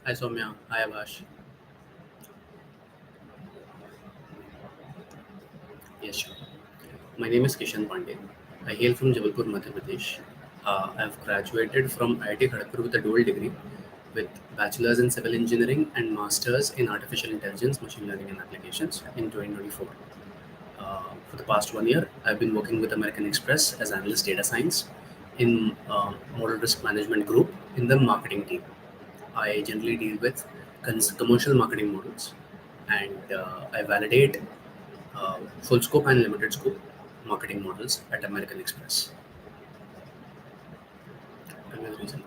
Hi Soumya, hi Abhash. Yes, sure. My name is Kishan Pandey. I hail from Jabalpur, Madhya Pradesh. I have graduated from IIT Kharagpur with a dual degree with Bachelor's in Civil Engineering and Master's in Artificial Intelligence, Machine Learning and Applications in 2024. For the past 1 year, I've been working with American Express as analyst data science in model risk management group in the marketing team. I generally deal with commercial marketing models and I validate full scope and limited scope marketing models at American Express. And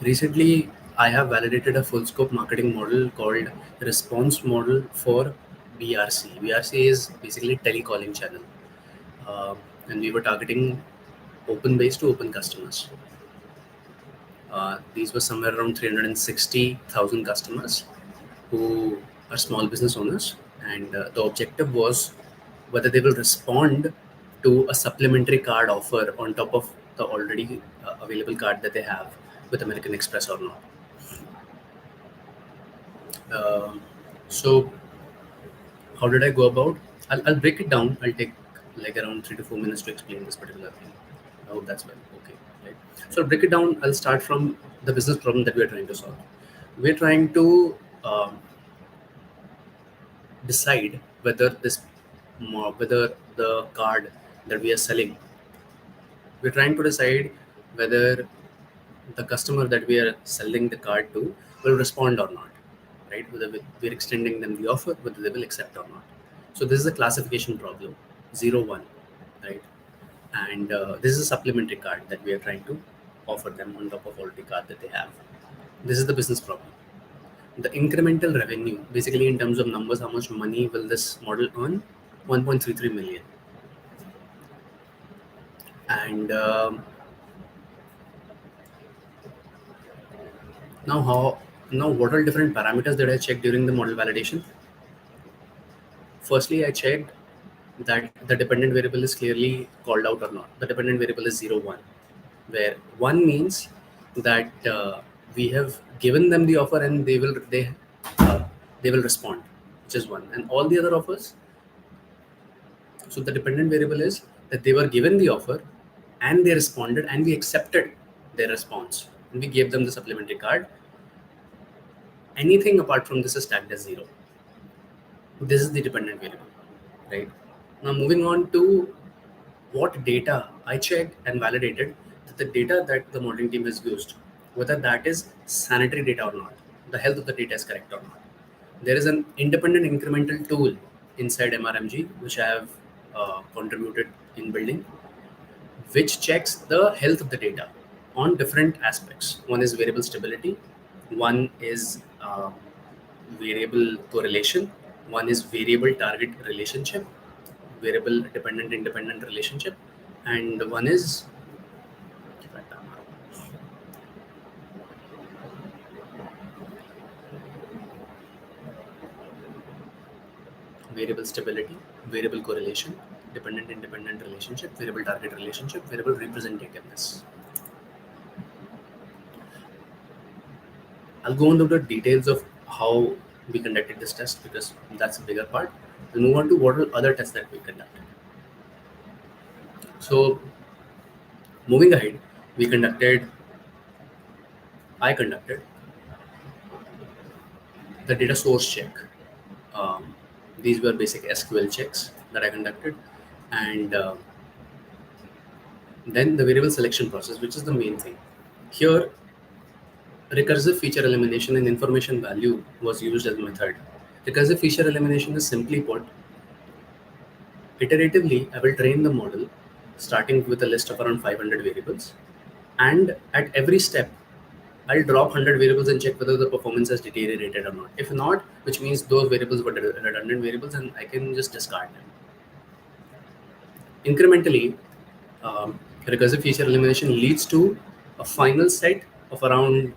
recently, I have validated a full scope marketing model called response model for BRC. BRC is basically telecalling channel, and we were targeting open base to open customers. These were somewhere around 360,000 customers who are small business owners, and the objective was whether they will respond to a supplementary card offer on top of the already available card that they have with American Express or not. Um so, how did I go about? I'll break it down. I'll take like around 3 to 4 minutes to explain this particular thing. I hope that's well. Okay. Right. So, I'll break it down. I'll start from the business problem that we're trying to solve. We're trying to decide whether whether the card that we are selling, we're trying to decide whether the customer that we are selling the card to will respond or not, right? Whether we're extending them the offer, whether they will accept or not. So this is a classification problem, 0 1, right? And this is a supplementary card that we are trying to offer them on top of already card that they have. This is the business problem. The incremental revenue, basically in terms of numbers, how much money will this model earn? 1.33 million. And now how now what are different parameters that I checked during the model validation? Firstly, I checked that the dependent variable is clearly called out or not. The dependent variable is 0 1, where 1 means that we have given them the offer and uh, they will respond, which is 1. And all the other offers, so the dependent variable is that they were given the offer and they responded and we accepted their response and we gave them the supplementary card. Anything apart from this is tagged as 0. This is the dependent variable, right? Now moving on to what data I checked and validated that the data that the modeling team has used, whether that is sanitary data or not, the health of the data is correct or not. There is an independent incremental tool inside MRMG which I have contributed in building, which checks the health of the data on different aspects. One is variable stability, one is variable correlation, one is variable target relationship, variable dependent independent relationship, and one is variable stability, variable correlation, dependent independent relationship, variable target relationship, variable representativeness. I'll go into the details of how we conducted this test because that's a bigger part. We'll move on to what are other tests that we conducted. So, moving ahead, we conducted, I conducted the data source check. Um, these were basic SQL checks that I conducted, and then the variable selection process, which is the main thing. Here, recursive feature elimination and information value was used as a method. Recursive feature elimination is simply put, iteratively, I will train the model starting with a list of around 500 variables. And at every step, I'll drop 100 variables and check whether the performance has deteriorated or not. If not, which means those variables were redundant variables and I can just discard them. Incrementally, recursive feature elimination leads to a final set of around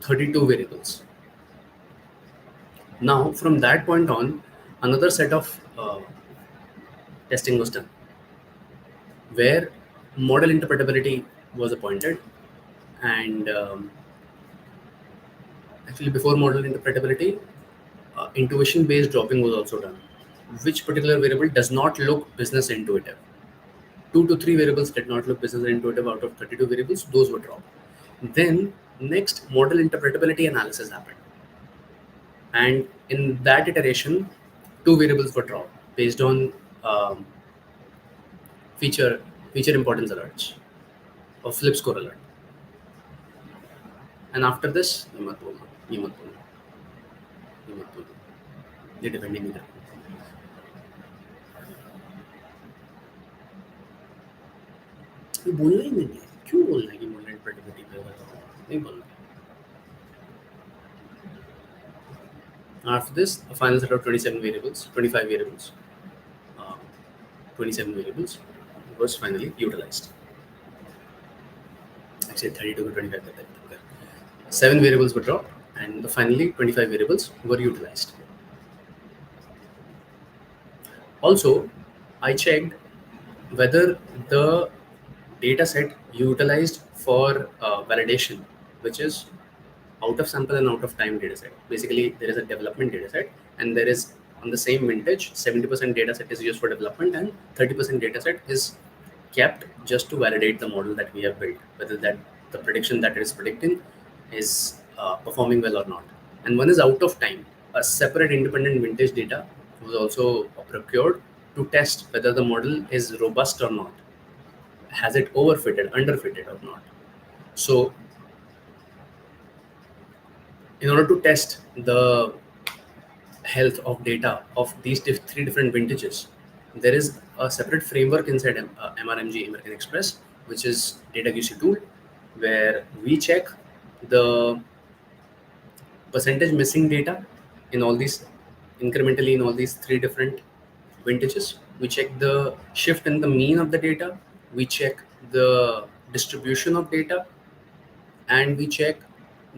32 variables. Now, from that point on, another set of testing was done, where model interpretability was appointed, and Actually, before model interpretability, intuition based dropping was also done. Which particular variable does not look business intuitive? 2 to 3 variables did not look business intuitive out of 32 variables, those were dropped. Then, next model interpretability analysis happened. And in that iteration, 2 variables were dropped based on um, feature feature importance alerts or flip score alert. And after this, ये मत बोलना, ये मत बोलना, ये मत बोलना, ये डिपेंडिंग नहीं करता. ये बोलना ही नहीं है. क्यों बोलना है कि model interpretability पे होगा? नहीं बोलना. After this, a final set of 27 variables, 25 variables, uh, 27 variables was finally utilized. Actually, 32 to 25. 7 variables were dropped, and finally 25 variables were utilized. Also, I checked whether the data set utilized for validation, which is out of sample and out of time data set. Basically, there is a development data set, and there is on the same vintage, 70% data set is used for development, and 30% data set is kept just to validate the model that we have built, whether that the prediction that it is predicting is performing well or not. And one is out of time. A separate independent vintage data was also procured to test whether the model is robust or not. Has it overfitted, underfitted or not? So in order to test the health of data of these 3 different vintages, there is a separate framework inside MRMG American Express, which is data QC tool, where we check the percentage missing data in all these incrementally in all these 3 different vintages. We check the shift in the mean of the data, we check the distribution of data, and we check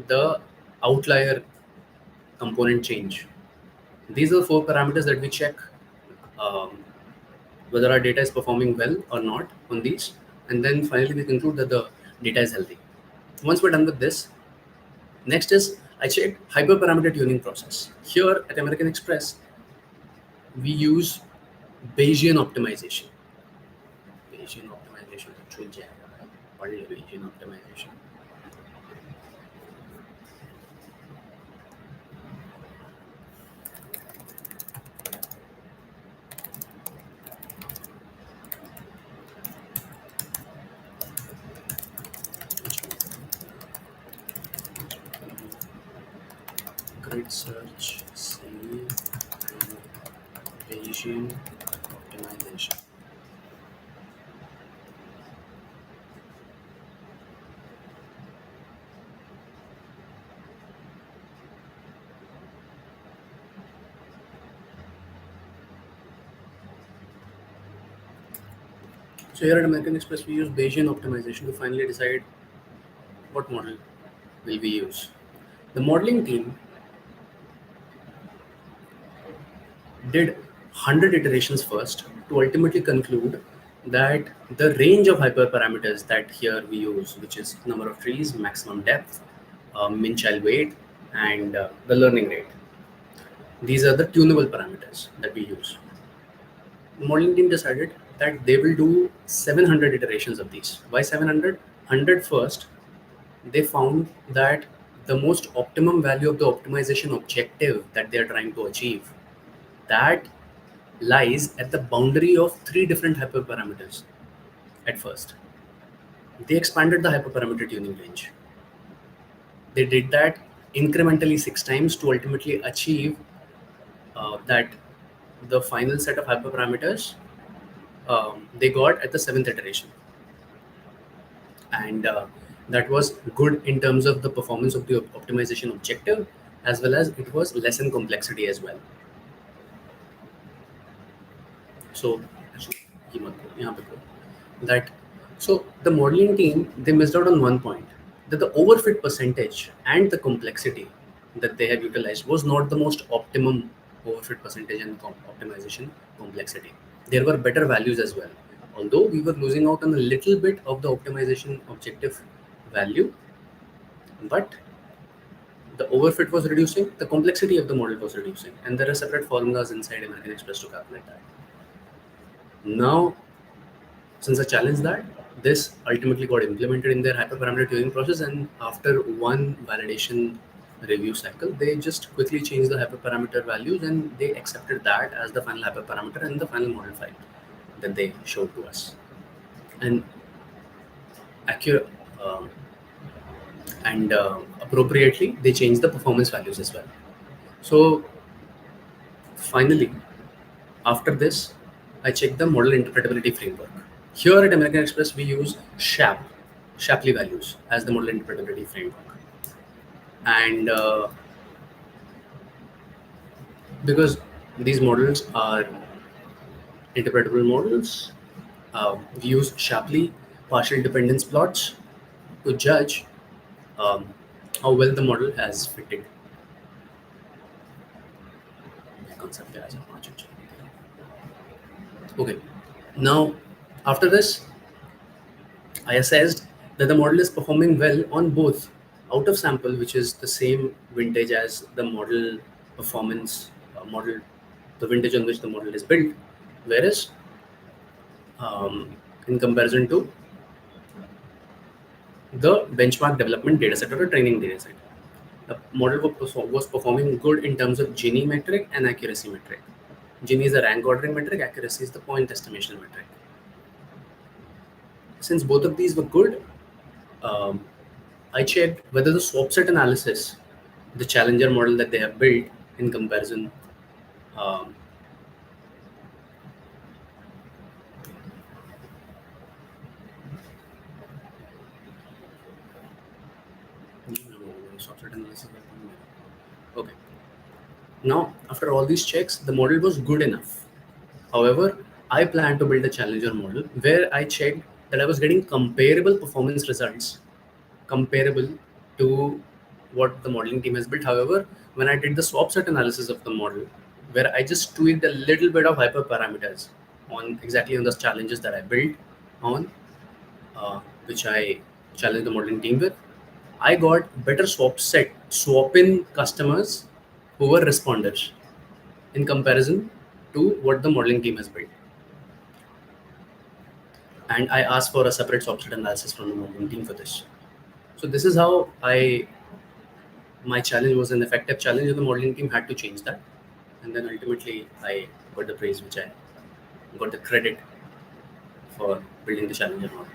the outlier component change. These are 4 parameters that we check um, whether our data is performing well or not on these, and then finally we conclude that the data is healthy. Once we're done with this, next is I check hyperparameter tuning process. Here at American Express, we use Bayesian optimization. Bayesian optimization actually what is Bayesian optimization? Grid search, C, and Bayesian optimization. So here at American Express, we use Bayesian optimization to finally decide what model will we use. The modeling team did 100 iterations first to ultimately conclude that the range of hyperparameters that here we use, which is number of trees, maximum depth, min child weight, and the learning rate, these are the tunable parameters that we use. The modeling team decided that they will do 700 iterations of these. Why 700? 100 first, they found that the most optimum value of the optimization objective that they are trying to achieve, that lies at the boundary of 3 different hyperparameters at first. They expanded the hyperparameter tuning range. They did that incrementally 6 times to ultimately achieve that the final set of hyperparameters they got at the 7th iteration. And that was good in terms of the performance of the optimization objective, as well as it was less in complexity as well. So actually, that so the modeling team, they missed out on one point, that the overfit percentage and the complexity that they had utilized was not the most optimum overfit percentage and optimization complexity. There were better values as well. Although we were losing out on a little bit of the optimization objective value, but the overfit was reducing, the complexity of the model was reducing, and there are separate formulas inside American Express to calculate that. Now, since I challenged that, this ultimately got implemented in their hyperparameter tuning process, and after one validation review cycle, they just quickly changed the hyperparameter values and they accepted that as the final hyperparameter and the final model file that they showed to us. And accurate and appropriately, they changed the performance values as well. So finally, after this, I checked the model interpretability framework. Here at American Express, we use Shapley values as the model interpretability framework. And because these models are interpretable models, we use Shapley partial dependence plots to judge um, how well the model has fitted the concept as a margin. Okay, now after this, I assessed that the model is performing well on both out of sample, which is the same vintage as the model performance model, the vintage on which the model is built, whereas in comparison to the benchmark development dataset or a training dataset, the model was performing good in terms of Gini metric and accuracy metric. Gini is the rank ordering metric, accuracy is the point estimation metric. Since both of these were good, I checked whether the swap set analysis, the challenger model that they have built in comparison, um, swap set analysis. Okay. Now, after all these checks, the model was good enough. However, I plan to build a challenger model where I checked that I was getting comparable performance results, comparable to what the modeling team has built. However, when I did the swap set analysis of the model, where I just tweaked a little bit of hyperparameters on exactly on the challenges that I built on, which I challenged the modeling team with, I got better swap-in customers who were responders in comparison to what the modeling team has built. And I asked for a separate swap set analysis from the modeling team for this. So this is how my challenge was an effective challenge, and the modeling team had to change that. And then ultimately, I got the praise, which I got the credit for building the challenger model.